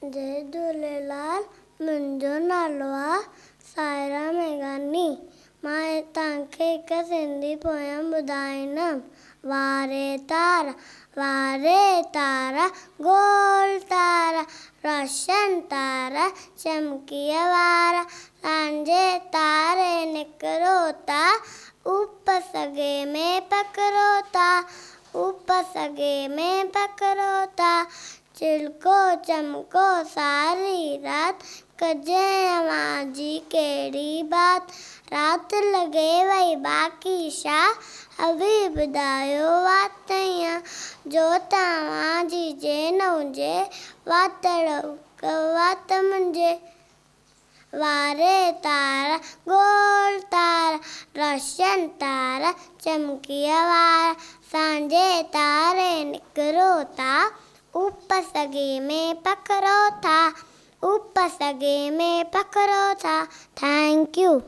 जय झूलेलाल। मुंहिंजो नालो आहे सायरा मेघानी। मां तव्हांखे हिकु सिंधी पोयम ॿुधाईंदमि। वारे तारा गोल तारा, रोशन तारा चमकीअ वारा, तव्हांजे तारे निकिरो था, उप सॻे में पकिड़ो था, उप सॻे में पकिड़ो था। चिलको चमको सारी रात, कजे अवां जी कहिड़ी बात। रात लॻे वई बाक़ी छा, अभी ॿुधायो वात ईअं। जो तव्हांजी जे न हुजे, वातड़ वात मुंहिंजे। वारे तारा गोल तारा, रोशन तारा चमकीअ वारा, असांजे तारे निकिरो था, उप सॻे में पकिड़ो था, उप सॻे में पकिड़ो था। Thank U.